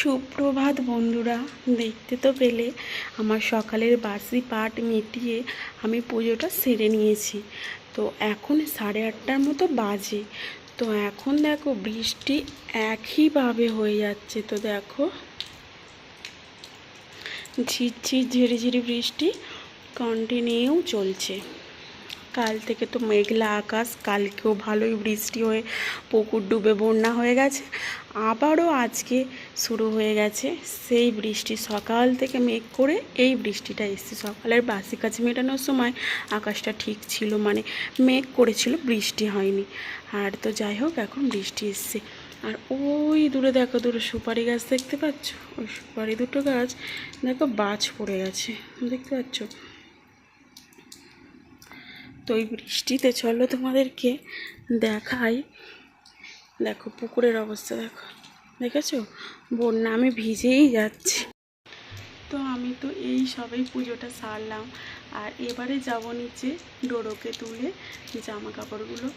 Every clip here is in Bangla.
সুপ্রভাত বন্ধুরা, দেখতে তো পেলে আমার সকালের বাসি পাট মিটিয়ে আমি পুজোটা সেরে নিয়েছি। তো এখন 8:30টার মতো বাজে। তো এখন দেখো বৃষ্টি একইভাবে হয়ে যাচ্ছে। তো দেখো ঝিরঝির ঝিরিঝিরি বৃষ্টি কন্টিনিউ চলছে। কাল থেকে তো মেঘলা আকাশ, কালকেও ভালোই বৃষ্টি হয়ে পুকুর ডুবে বন্যা হয়ে গেছে। আবারও আজকে শুরু হয়ে গেছে সেই বৃষ্টি। সকাল থেকে মেঘ করে এই বৃষ্টিটা এসছে। সকালের বাসি কাজ মেটানোর সময় আকাশটা ঠিক ছিল, মানে মেঘ করেছিল, বৃষ্টি হয়নি। আর তো যাই হোক, এখন বৃষ্টি এসছে। আর ওই দূরে দেখো, দূরে সুপারি গাছ দেখতে পাচ্ছ? ওই সুপারি দুটো গাছ দেখো বাজ পড়ে গেছে, দেখতে পাচ্ছ? তো এই বৃষ্টিতে চলো তোমাদেরকে দেখাই। দেখো পুকুরের অবস্থা, দেখো, দেখেছো? বন্যা, আমি ভিজেই যাচ্ছি। তো আমি তো এই সবেই পুজোটা সারলাম। আর এবারে যাব নিচে ডোরোকে তুলে জামা কাপড়গুলো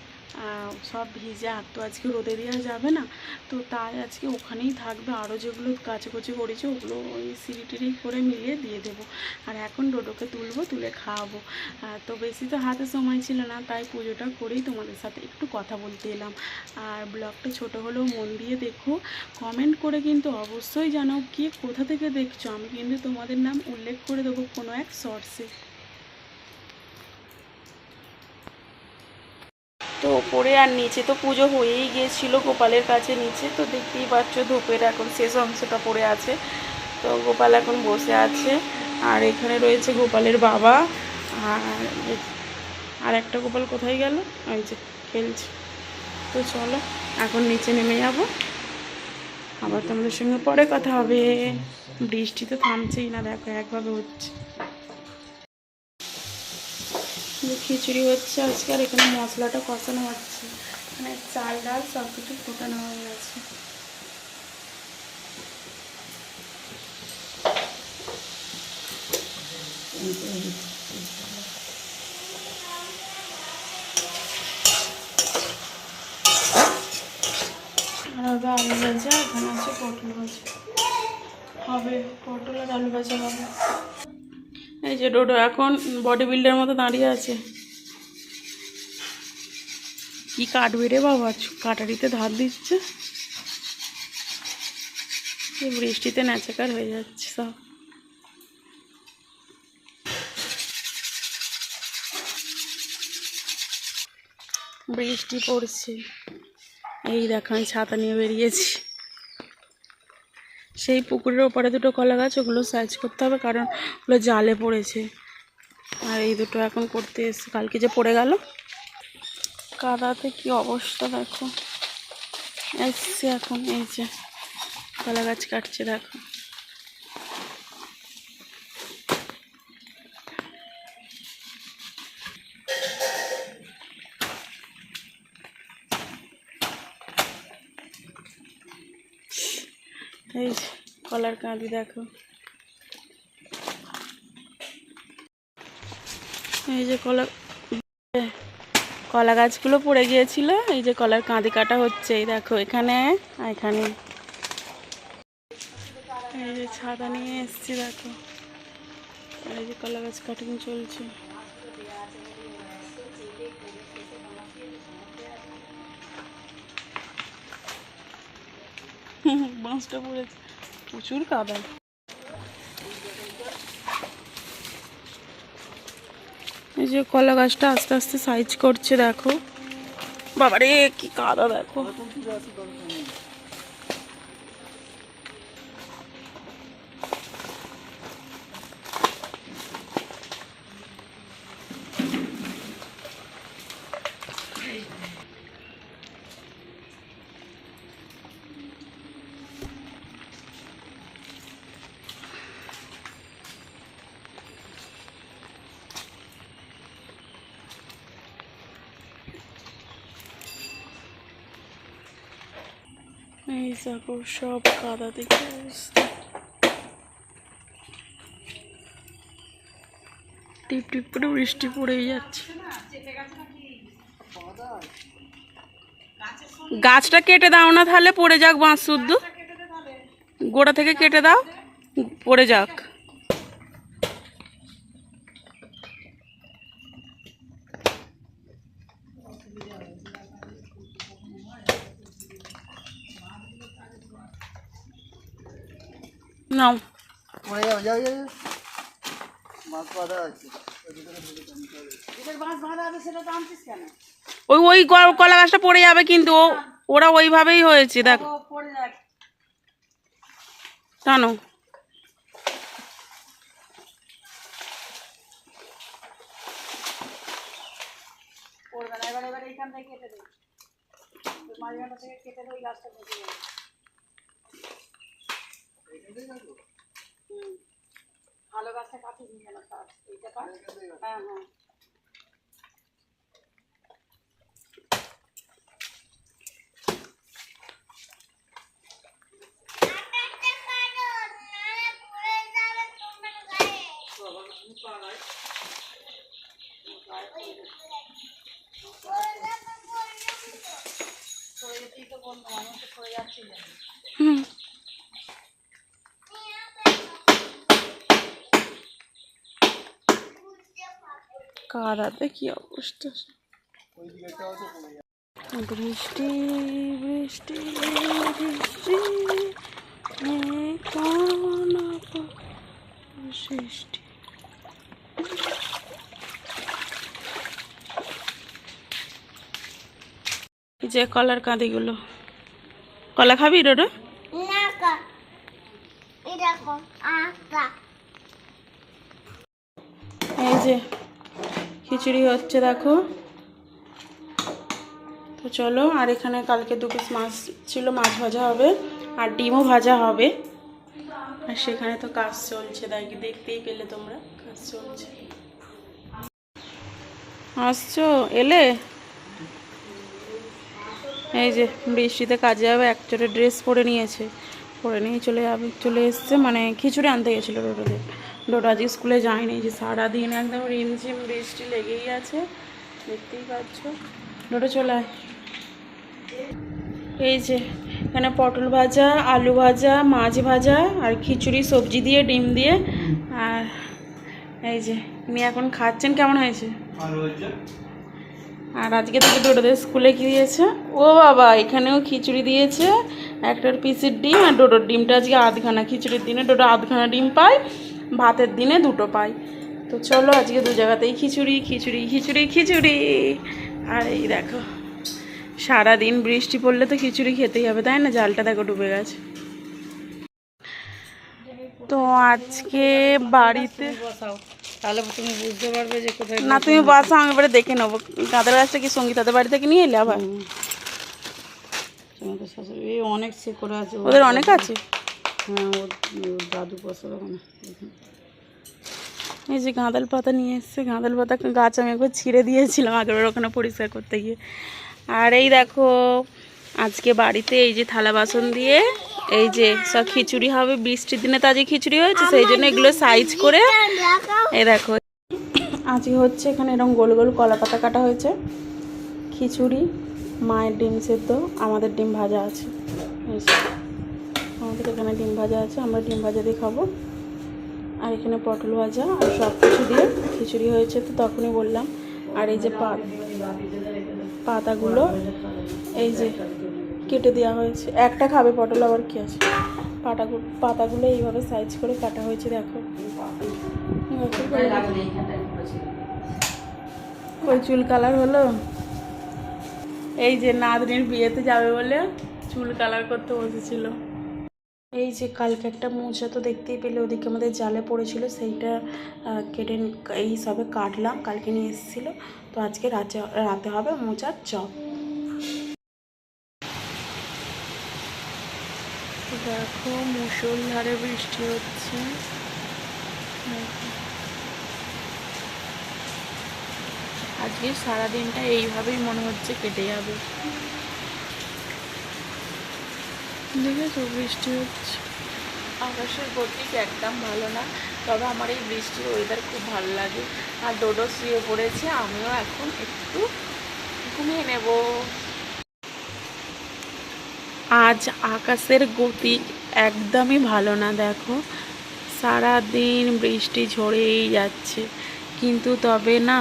সব ভিজে। আর তো আজকে রোদে দেওয়া যাবে না, তো তাই আজকে ওখানেই থাকবে। আরও যেগুলো কাচাকুচি করেছে ওগুলো ওই সিঁড়ি টিড়ি করে মিলিয়ে দিয়ে দেবো। আর এখন ডোডোকে তুলবো, তুলে খাওয়াবো। তো বেশি তো হাতে সময় ছিল না, তাই পুজোটা করেই তোমাদের সাথে একটু কথা বলতে এলাম। আর ব্লগটা ছোট হলেও মন দিয়ে দেখো, কমেন্ট করে কিন্তু অবশ্যই জানাও কে কোথা থেকে দেখছো। আমি কিন্তু তোমাদের নাম উল্লেখ করে দেবো কোনো এক শর্টসে। তো ওপরে আর নিচে তো পুজো হয়েই গিয়েছিল গোপালের কাছে। নিচে তো দেখতেই পাচ্ছ ধূপের এখন শেষ অংশটা পড়ে আছে। তো গোপাল এখন বসে আছে। আর এখানে রয়েছে গোপালের বাবা। আর একটা গোপাল কোথায় গেল? ওই যে খেলছে। তো চলো এখন নিচে নেমে যাব, আবার তোমাদের সঙ্গে পরে কথা হবে। বৃষ্টি তো থামছেই না, দেখো একভাবে হচ্ছে। খিচুড়ি হচ্ছে আজকে। আর এখানে মশলাটা কষানো হচ্ছে, মানে চাল ডাল সব কিছু ফোটানো হয়ে গেছে। আর আলু ভাজা, এখানে আছে পটল ভাজা হবে, পটল আর আলু ভাজা হবে। এই যে ডোডো এখন বডি বিল্ডার মতো দাঁড়িয়ে আছে। কি কাটবে রে বাবা, কাটারিতে ধার দিচ্ছে। এই বৃষ্টিতে ন্যাচাকার হয়ে যাচ্ছে সব। বৃষ্টি পড়ছে, এই দেখো আমি ছাতা নিয়ে বেরিয়েছি। সেই পুকুরের ওপারে দুটো কলা গাছ, ওগুলো সাইজ করতে হবে, কারণ ওগুলো জালে পড়েছে। আর এই দুটো এখন করতে এসে, কালকে যে পড়ে গেল কাদাতে, কি অবস্থা দেখো। এসছে এখন, এই যে কলা গাছ কাটছে, দেখো। এই যে কলার কাঁদি দেখো। এই যে কলা গাছগুলো পড়ে গিয়েছিল, এই যে কলার কাঁদি কাটা হচ্ছে। এই দেখো এখানে, এখানে এই যে ছাতা নিয়ে এসছি, দেখো। এই যে কলা গাছ কাটিং চলছে। বাঁশটা পড়েছে, প্রচুর কাদা। এই যে কলা গাছটা আস্তে আস্তে সাইজ করছে, দেখো। বাবারে কি কাদা দেখো। এই দেখো সব কাদা দেখে অবস্থা। টিপ টিপ করে বৃষ্টি পড়েই যাচ্ছে। গাছটা কেটে দাও না, তাহলে পড়ে যাক বাঁশ শুদ্ধ। গোড়া থেকে কেটে দাও, পড়ে যাক। নাও, ওই ওই কলা গাছটা পড়ে যাবে কিন্তু, ওরা ওইভাবেই হয়েছে দেখো। টানো। ভালো গাছটা কাটিয়ে দিন কেন, এইটা কাট। হ্যাঁ হ্যাঁ, হুম। কাদাতে কি অবস্থা। বৃষ্টি বৃষ্টি বৃষ্টি সৃষ্টি। যে কলার কাঁদিগুলো, কলা খাবি রোডো? এই যে খিচুড়ি হচ্ছে দেখো। তো চলো, আর এখানে কালকে 2 পিস মাছ ছিল, মাছ ভাজা হবে আর ডিমও ভাজা হবে। আর সেখানে তো কাজ চলছে, দেখতেই পেলে তোমরা, কাজ চলছে। আসছো, এলে? এই যে বৃষ্টিতে কাজে যাবে, একচোটে ড্রেস পরে নিয়েছে, পরে নিয়ে চলে এসছে, মানে খিচুড়ি আনতে গেছিলো ডোডোদের। ডোডো আজকে স্কুলে যায়নি, যে সারাদিন একদম রিমঝিম বৃষ্টি লেগেই আছে, দেখতেই পাচ্ছ। ডোডো চলে আয়। এই যে এখানে পটল ভাজা, আলু ভাজা, মাছ ভাজা আর খিচুড়ি, সবজি দিয়ে, ডিম দিয়ে। আর এই যে উনি এখন খাচ্ছেন। কেমন হয়েছে? আর আজকে থেকে ডোডোদের স্কুলে কি দিয়েছে? ও বাবা, এখানেও খিচুড়ি দিয়েছে, একটার পিসের ডিম, আর ডোডোর ডিমটা আজকে আধখানা। খিচুড়ির দিনে ডোডো আধখানা ডিম পায়, ভাতের দিনে 2টো পায়। তো চলো, আজকে 2 জায়গাতেই খিচুড়ি খিচুড়ি খিচুড়ি খিচুড়ি। আর এই দেখো, সারাদিন বৃষ্টি পড়লে তো খিচুড়ি খেতেই হবে, তাই না? জালটা দেখো ডুবে গেছে। তো আজকে বাড়িতে, তাহলে তুমি বুঝতে পারবে যে কোথায়। না তুমি বাসা, আমি এবারে দেখে নেবো। গাঁদার গাছটা কি সঙ্গীতাদের বাড়ি থেকে নিয়ে এলে আবার? তোমাদের শাশুড়ি অনেক সে করে আছে, ওদের অনেক আছে। হ্যাঁ, ওর দাদু বসে ওখানে। এই যে গাঁদাল পাতা নিয়ে এসছে, গাঁদাল পাতা গাছ আমি একবার ছিঁড়ে দিয়েছিলাম আগের ওখানে পরিষ্কার করতে গিয়ে। আর এই দেখো, আজকে বাড়িতে এই যে থালা বাসন দিয়ে এই যে সব খিচুড়ি হবে। বৃষ্টির দিনে তো আজকে খিচুড়ি হয়েছে, সেই জন্য এগুলো সাইজ করে এই দেখো আজকে হচ্ছে। এখানে এরকম গোল গোল কলা পাতা কাটা হয়েছে, খিচুড়ি, মায়ের ডিম সেদ্ধ, আমাদের ডিম ভাজা আছে। আমাদের এখানে ডিম ভাজা আছে, আমরা ডিম ভাজা দিয়ে খাবো। আর এখানে পটল ভাজা আর সব কিছু দিয়ে খিচুড়ি হয়েছে, তো তখনই বললাম। আর এই যে পাতাগুলো এই যে কেটে দেওয়া হয়েছে, একটা খাবে পটল, আবার কি আছে। পাতাগুলো এইভাবে সাইজ করে কাটা হয়েছে, দেখো। ওই চুল কালার হলো। এই যে নাতনির বিয়েতে যাবে বলে চুল কালার করতে বসেছিল। এই যে কালকে একটা মোচা তো দেখতেই পেলে, ওদিকে আমাদের জালে পড়েছিল, সেইটা কেটে এই সবে কাটলাম, কালকে নিয়ে এসেছিলো। তো আজকে রাতে হবে মোচার চপ। দেখো মুষলধারে বৃষ্টি হচ্ছে, আজকে সারাদিনটা এইভাবেই মনে হচ্ছে কেটে যাবে। দেখেছো বৃষ্টি হচ্ছে, আকাশের গতিক একদম ভালো না, তবে আমার এই বৃষ্টির ওয়েদার খুব ভালো লাগে। আর ডোডো শুয়ে পড়েছে, আমিও এখন একটু ঘুমিয়ে নেব। আজ আকাশের গতিক একদমই ভালো না। দেখো সারা দিন বৃষ্টি ঝরেই যাচ্ছে, কিন্তু তবে না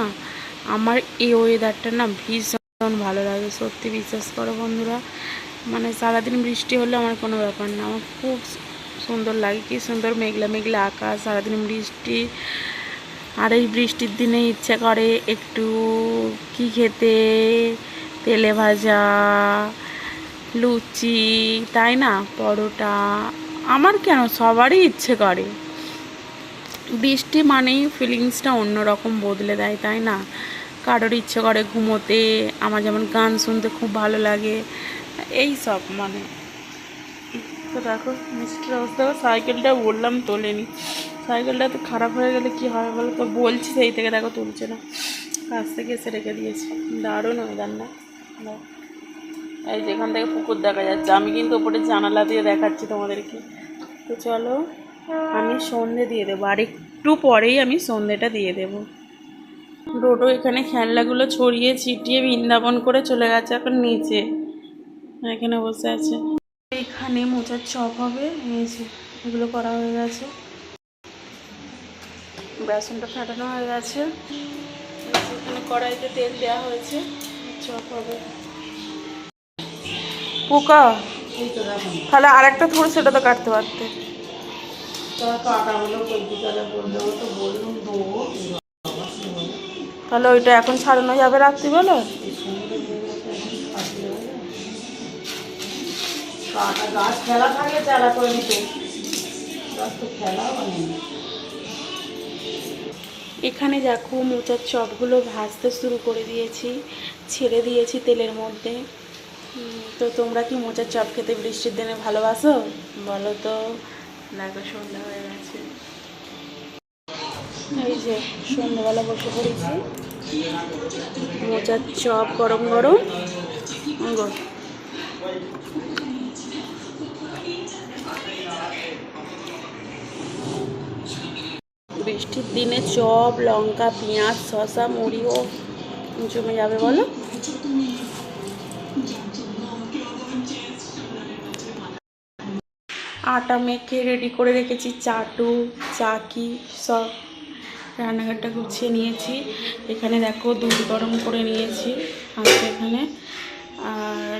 আমার এই ওয়েদারটা না ভীষণ ভালো লাগে। সত্যি বিশ্বাস করো বন্ধুরা, মানে সারাদিন বৃষ্টি হলে আমার কোনো ব্যাপার না, আমার খুব সুন্দর লাগে। কি সুন্দর মেঘলা মেঘলা আকাশ, সারাদিন বৃষ্টি। আর এই বৃষ্টির দিনে ইচ্ছে করে একটু কি খেতে, তেলে ভাজা, লুচি, তাই না, পরোটা। আমার কেন, সবারই ইচ্ছে করে। বৃষ্টি মানেই ফিলিংসটা অন্যরকম বদলে দেয়, তাই না? কারোর ইচ্ছে করে ঘুমোতে, আমার যেমন গান শুনতে খুব ভালো লাগে, এই সব মানে। তো দেখো মিষ্টির অবস্থা, সাইকেলটা বললাম তোলেনি। সাইকেলটা তো খারাপ হয়ে গেলে কি হয় বলো তো, বলছি সেই থেকে দেখো তুলছে না, কাছ থেকে এসে রেখে দিয়েছি। দারুণ ওয়েদার না? এই যেখান থেকে পুকুর দেখা যাচ্ছে, আমি কিন্তু ওপরে জানালা দিয়ে দেখাচ্ছি তোমাদেরকে। তো চলো আমি সন্ধে দিয়ে দেবো, আর একটু পরেই আমি সন্ধেটা দিয়ে দেবো। ডোডো এখানে খেলনাগুলো ছড়িয়ে ছিটিয়ে বৃন্দাবন করে চলে গেছে এখন নিচে, এখানে বসে আছে। এখানে মোচার চপ হবে, এই যে এগুলো করা হয়ে গেছে, বেসনটা ফাটানো হয়ে গেছে, এখানে কড়াইতে তেল দেওয়া হয়েছে, চপ হবে। পোকা তাহলে আরেকটা থোড়, সেটা তো কাটতে পারতে। তাহলে ওইটা এখন ছাড়ানো যাবে রাত্রি বলো? গাছ খেলা থাকলে চালা করে দিত, গাছ তো খেলা মানে। এখানে দেখো মোচার চপগুলো ভাজতে শুরু করে দিয়েছি, ছেড়ে দিয়েছি তেলের মধ্যে। তো তোমরা কি মোচার চপ খেতে বৃষ্টির দিনে ভালোবাসো বলো তো? দেখো সন্ধ্যা হয়ে গেছে, এই যে সন্ধ্যাবেলা বসে পড়েছি, মোচার চপ গরম গরম। বৃষ্টির দিনে চপ, লঙ্কা, পেঁয়াজ, শসা, মুড়িও জমে যাবে বলো। আটা মেখে রেডি করে রেখেছি, চাটু, চাকি সব, রান্নাঘরটা গুছিয়ে নিয়েছি। এখানে দেখো দুধ গরম করে নিয়েছি আছে এখানে, আর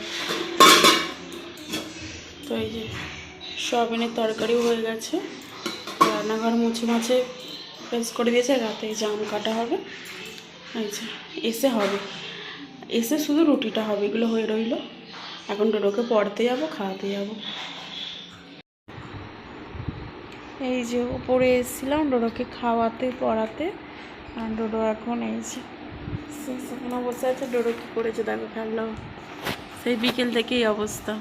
তো এই যে সয়াবিনের তরকারিও হয়ে গেছে। রান্নাঘর মুছে মাছে ফ্রেশ করে দিয়েছে, রাতে জাম কাটা হবে। আচ্ছা এসে হবে, এসে শুধু রুটিটা হবে, এগুলো হয়ে রইলো। এখন ডোডোকে পড়তে যাব, খাওয়াতে যাব। এই যে উপরে এসেছিলাম ডোডোকে খাওয়াতে পড়াতে, আর ডোডো এখন এই যে সেখানে বসে আছে। ডোডো কী করেছে দেখো, খেললো সেই বিকেল থেকেই অবস্থা।